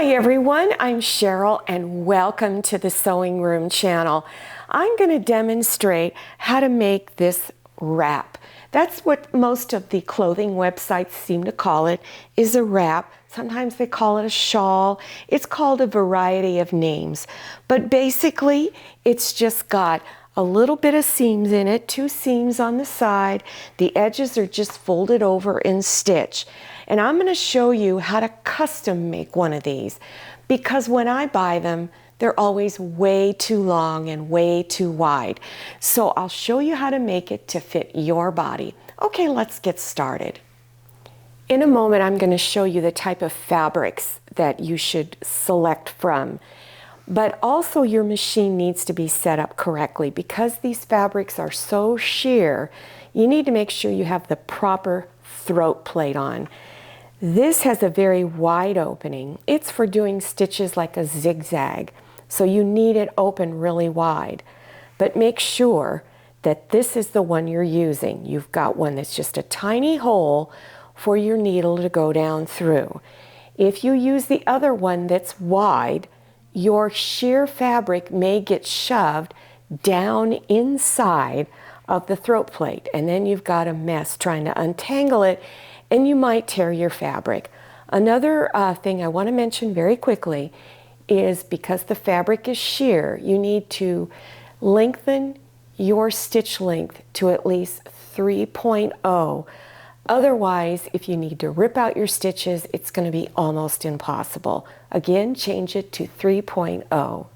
Hi everyone, I'm Cheryl and welcome to the Sewing Room channel. I'm going to demonstrate how to make this wrap. That's what most of the clothing websites seem to call it, is a wrap. Sometimes they call it a shawl. It's called a variety of names. But basically, it's just got a little bit of seams in it, 2 seams on the side. The edges are just folded over and stitched. And I'm going to show you how to custom make one of these, because when I buy them, they're always way too long and way too wide. So I'll show you how to make it to fit your body. Okay, let's get started. In a moment, I'm going to show you the type of fabrics that you should select from. But also your machine needs to be set up correctly. Because these fabrics are so sheer, you need to make sure you have the proper throat plate on. This has a very wide opening. It's for doing stitches like a zigzag, so you need it open really wide. But make sure that this is the one you're using. You've got one that's just a tiny hole for your needle to go down through. If you use the other one that's wide, your sheer fabric may get shoved down inside of the throat plate, and then you've got a mess trying to untangle it, and you might tear your fabric. Another thing I want to mention very quickly is, because the fabric is sheer, you need to lengthen your stitch length to at least 3.0. Otherwise, if you need to rip out your stitches, it's going to be almost impossible. Again, change it to 3.0.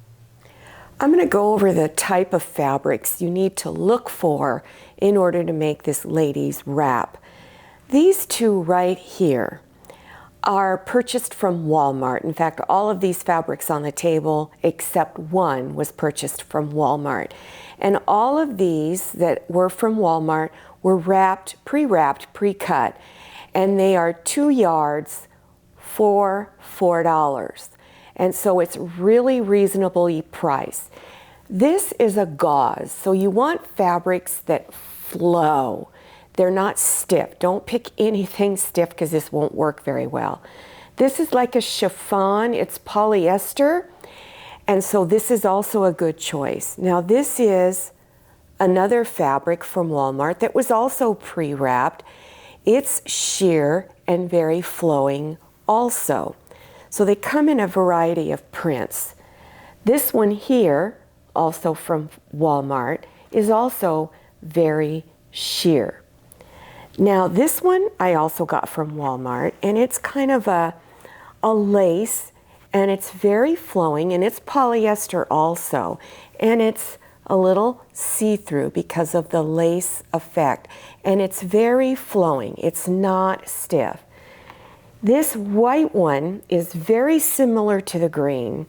I'm going to go over the type of fabrics you need to look for in order to make this lady's wrap. These two right here are purchased from Walmart. In fact, all of these fabrics on the table except one was purchased from Walmart. And all of these that were from Walmart were wrapped, pre-cut, and they are 2 yards for $4. And so it's really reasonably priced. This is a gauze, so you want fabrics that flow. They're not stiff. Don't pick anything stiff because this won't work very well. This is like a chiffon. It's polyester, and so this is also a good choice. Now this is another fabric from Walmart that was also pre-wrapped. It's sheer and very flowing also. So they come in a variety of prints. This one here, also from Walmart, is also very sheer. Now this one I also got from Walmart, and it's kind of a lace, and it's very flowing, and it's polyester also, and it's a little see-through because of the lace effect, and it's very flowing. It's not stiff. This white one is very similar to the green.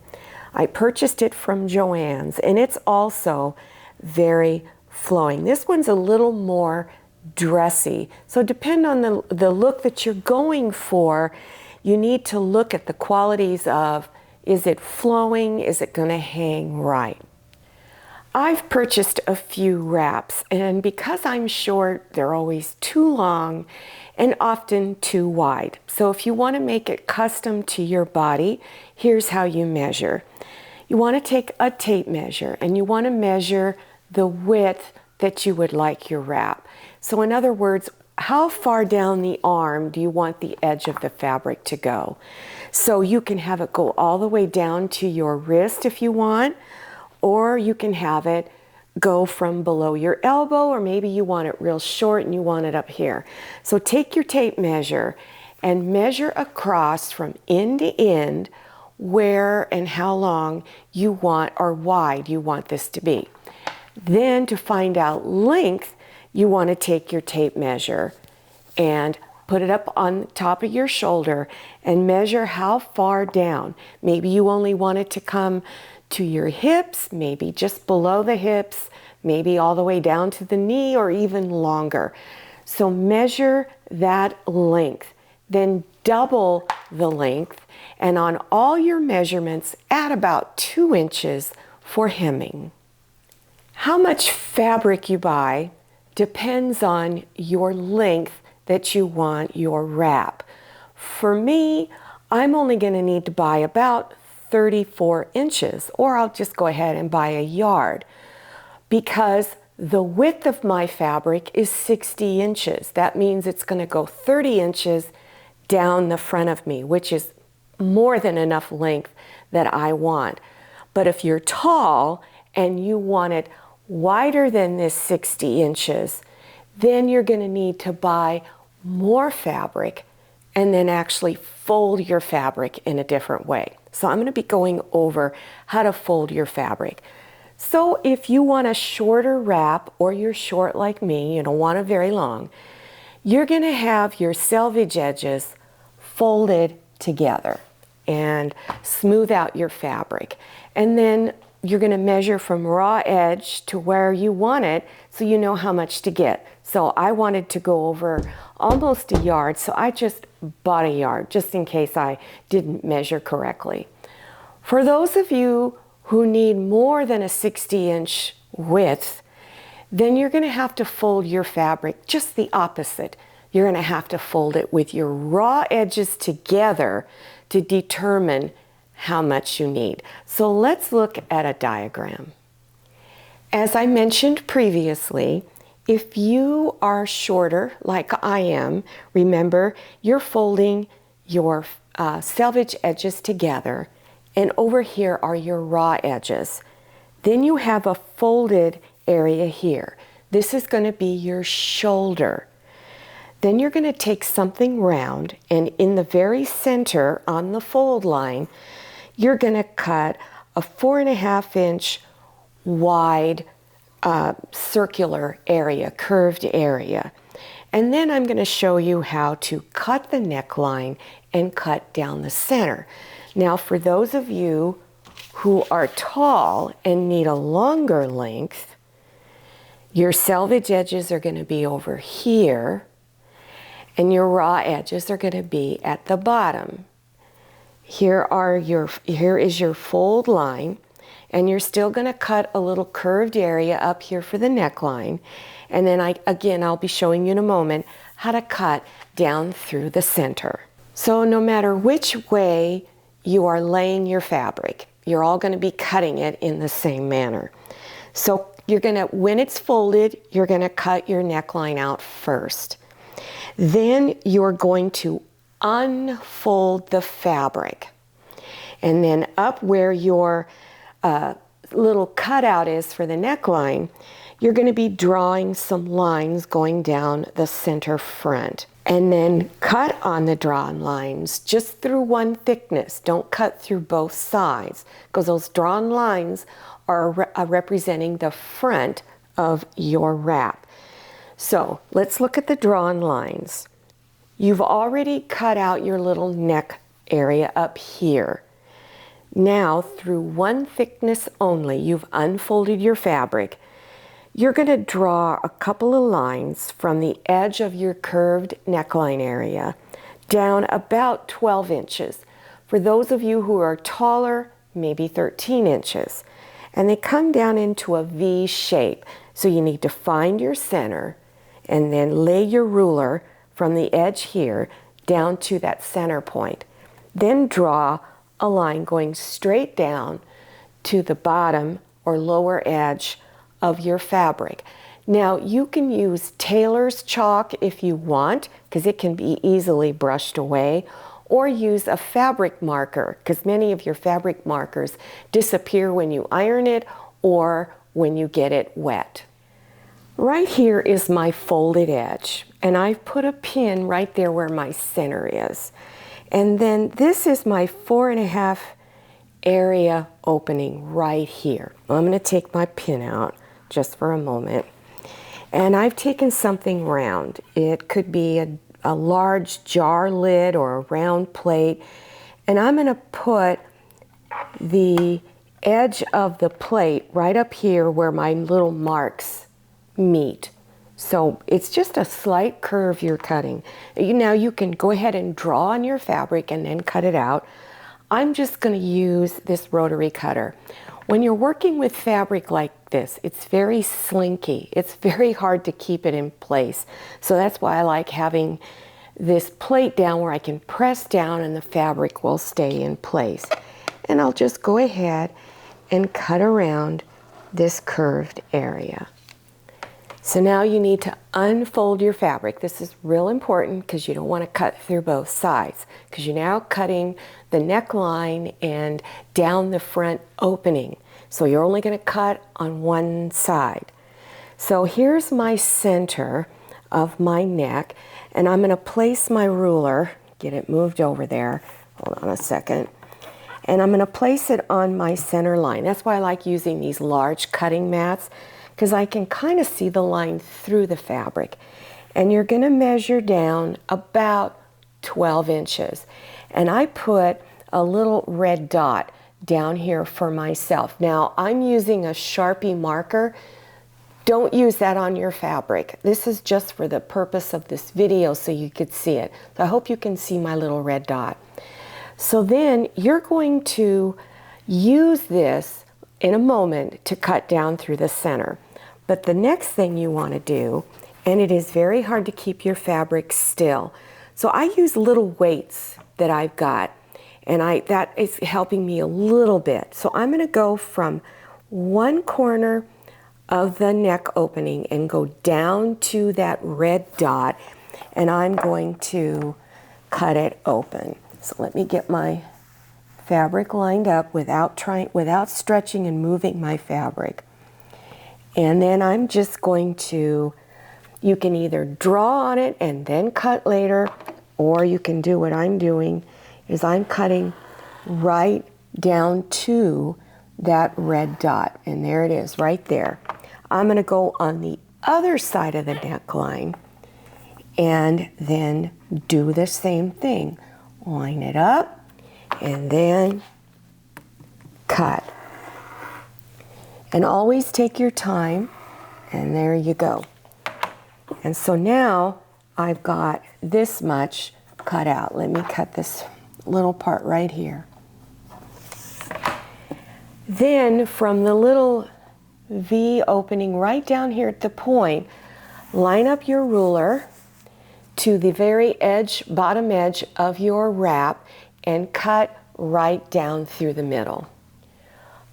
I purchased it from Joann's, and it's also very flowing. This one's a little more dressy. So depend on the look that you're going for, you need to look at the qualities of, is it flowing? Is it going to hang right? I've purchased a few wraps, and because I'm short, they're always too long and often too wide. So if you want to make it custom to your body, here's how you measure. You want to take a tape measure, and you want to measure the width that you would like your wrap. So in other words, how far down the arm do you want the edge of the fabric to go? So you can have it go all the way down to your wrist if you want, or you can have it go from below your elbow, or maybe you want it real short and you want it up here. So take your tape measure and measure across from end to end where and how long you want, or wide you want this to be. Then to find out length, you want to take your tape measure and put it up on top of your shoulder and measure how far down. Maybe you only want it to come to your hips, maybe just below the hips, maybe all the way down to the knee, or even longer. So measure that length, then double the length, and on all your measurements, add about 2 inches for hemming. How much fabric you buy depends on your length that you want your wrap. For me, I'm only going to need to buy about 34 inches, or I'll just go ahead and buy a yard, because the width of my fabric is 60 inches. That means it's going to go 30 inches down the front of me, which is more than enough length that I want. But if you're tall and you want it wider than this 60 inches, then you're going to need to buy more fabric and then actually fold your fabric in a different way. So I'm going to be going over how to fold your fabric. So if you want a shorter wrap, or you're short like me, you don't want it very long, you're going to have your selvage edges folded together and smooth out your fabric. And then you're going to measure from raw edge to where you want it, so you know how much to get. So I wanted to go over almost a yard, so I just bought a yard just in case I didn't measure correctly. For those of you who need more than a 60-inch width, then you're going to have to fold your fabric just the opposite. You're going to have to fold it with your raw edges together to determine how much you need. So let's look at a diagram. As I mentioned previously, if you are shorter like I am, remember you're folding your selvage edges together, and over here are your raw edges. Then you have a folded area here. This is going to be your shoulder. Then you're going to take something round, and in the very center on the fold line, you're going to cut a 4.5-inch wide circular area, curved area. And then I'm going to show you how to cut the neckline and cut down the center. Now, for those of you who are tall and need a longer length, your selvage edges are going to be over here, and your raw edges are going to be at the bottom. Here is your fold line, and you're still going to cut a little curved area up here for the neckline. And then I'll be showing you in a moment how to cut down through the center. So no matter which way you are laying your fabric, you're all going to be cutting it in the same manner. So when it's folded, you're going to cut your neckline out first. Then you're going to unfold the fabric. And then up where your little cutout is for the neckline, you're going to be drawing some lines going down the center front. And then cut on the drawn lines just through one thickness. Don't cut through both sides, because those drawn lines are representing the front of your wrap. So let's look at the drawn lines. You've already cut out your little neck area up here. Now, through one thickness only, you've unfolded your fabric. You're going to draw a couple of lines from the edge of your curved neckline area down about 12 inches. For those of you who are taller, maybe 13 inches. And they come down into a V shape. So you need to find your center and then lay your ruler from the edge here down to that center point. Then draw a line going straight down to the bottom or lower edge of your fabric. Now you can use tailor's chalk if you want, because it can be easily brushed away, or use a fabric marker, because many of your fabric markers disappear when you iron it or when you get it wet. Right here is my folded edge, and I've put a pin right there where my center is. And then this is my 4.5 area opening right here. I'm going to take my pin out just for a moment. And I've taken something round. It could be a large jar lid or a round plate. And I'm going to put the edge of the plate right up here where my little marks meet. So it's just a slight curve you're cutting. Now you can go ahead and draw on your fabric and then cut it out. I'm just going to use this rotary cutter. When you're working with fabric like this, it's very slinky. It's very hard to keep it in place. So that's why I like having this plate down where I can press down and the fabric will stay in place. And I'll just go ahead and cut around this curved area. So now you need to unfold your fabric. This is real important because you don't want to cut through both sides, because you're now cutting the neckline and down the front opening. So you're only going to cut on one side. So here's my center of my neck, and I'm going to place my ruler, get it moved over there, hold on a second, and I'm going to place it on my center line. That's why I like using these large cutting mats, because I can kind of see the line through the fabric. And you're going to measure down about 12 inches. And I put a little red dot down here for myself. Now I'm using a Sharpie marker. Don't use that on your fabric. This is just for the purpose of this video so you could see it. So I hope you can see my little red dot. So then you're going to use this in a moment to cut down through the center. But the next thing you want to do, and it is very hard to keep your fabric still, so I use little weights that I've got, and that is helping me a little bit. So I'm going to go from one corner of the neck opening and go down to that red dot, and I'm going to cut it open. So let me get my fabric lined up without stretching and moving my fabric. And then I'm just going to, you can either draw on it and then cut later, or you can do what I'm doing, is I'm cutting right down to that red dot. And there it is, right there. I'm going to go on the other side of the neckline and then do the same thing. Line it up and then cut. And always take your time, and there you go. And so now I've got this much cut out. Let me cut this little part right here. Then from the little V opening right down here at the point, line up your ruler to the very edge, bottom edge of your wrap, and cut right down through the middle.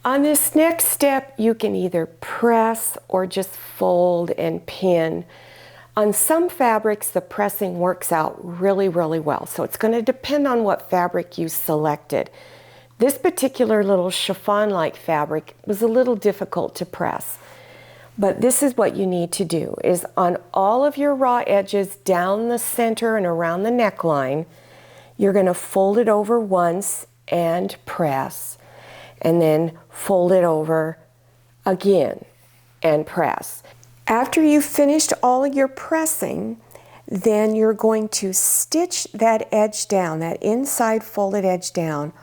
On this next step, you can either press or just fold and pin. On some fabrics, the pressing works out really, really well. So it's going to depend on what fabric you selected. This particular little chiffon-like fabric was a little difficult to press. But this is what you need to do, is on all of your raw edges down the center and around the neckline, you're going to fold it over once and press, and then fold it over again and press. After you've finished all of your pressing, then you're going to stitch that edge down, that inside folded edge down,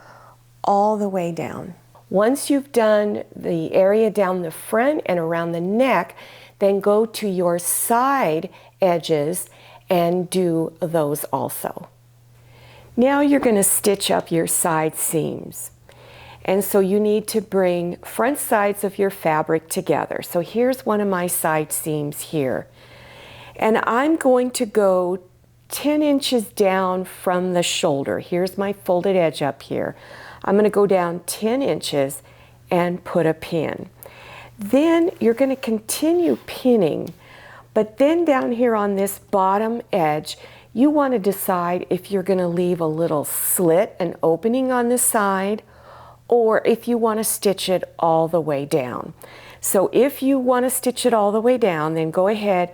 all the way down. Once you've done the area down the front and around the neck, then go to your side edges and do those also. Now you're going to stitch up your side seams. And so you need to bring front sides of your fabric together. So here's one of my side seams here. And I'm going to go 10 inches down from the shoulder. Here's my folded edge up here. I'm going to go down 10 inches and put a pin. Then you're going to continue pinning, but then down here on this bottom edge, you want to decide if you're going to leave a little slit, an opening on the side, or if you want to stitch it all the way down. So if you want to stitch it all the way down, then go ahead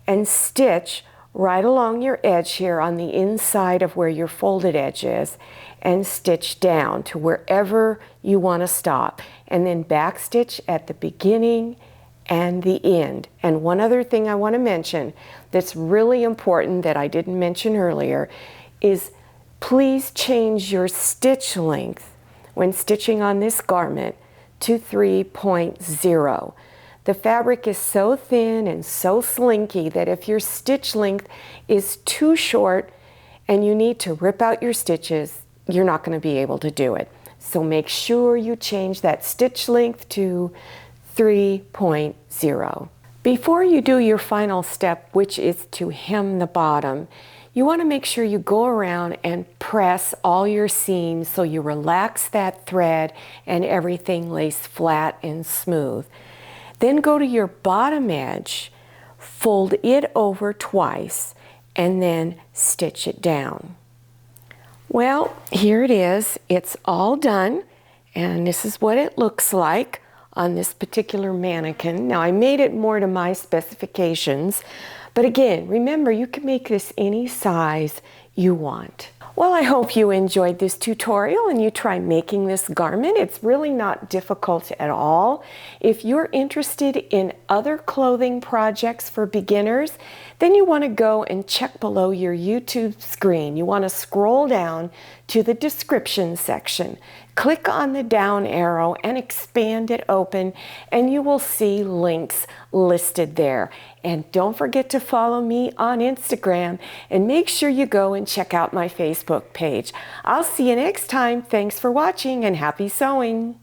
and stitch right along your edge here on the inside of where your folded edge is, and stitch down to wherever you want to stop, and then back stitch at the beginning and the end. And one other thing I want to mention that's really important that I didn't mention earlier is please change your stitch length when stitching on this garment to 3.0. The fabric is so thin and so slinky that if your stitch length is too short and you need to rip out your stitches, you're not going to be able to do it. So make sure you change that stitch length to 3.0. Before you do your final step, which is to hem the bottom, you want to make sure you go around and press all your seams so you relax that thread and everything lays flat and smooth. Then go to your bottom edge, fold it over twice, and then stitch it down. Well, here it is. It's all done, and this is what it looks like on this particular mannequin. Now, I made it more to my specifications, but again, remember, you can make this any size you want. Well, I hope you enjoyed this tutorial and you try making this garment. It's really not difficult at all. If you're interested in other clothing projects for beginners, then you want to go and check below your YouTube screen. You want to scroll down to the description section. Click on the down arrow and expand it open, and you will see links listed there. And don't forget to follow me on Instagram, and make sure you go and check out my Facebook page. I'll see you next time. Thanks for watching and happy sewing.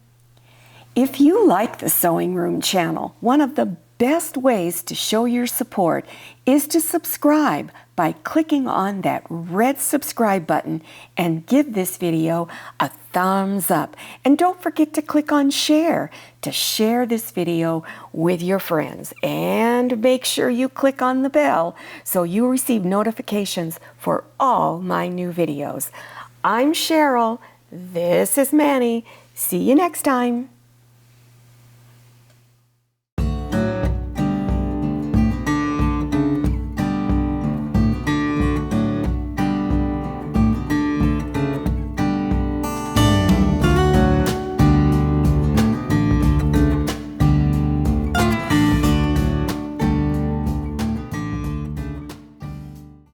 If you like the Sewing Room channel, one of the best ways to show your support is to subscribe by clicking on that red subscribe button and give this video a thumbs up. And don't forget to click on share to share this video with your friends. And make sure you click on the bell so you receive notifications for all my new videos. I'm Cheryl. This is Manny. See you next time.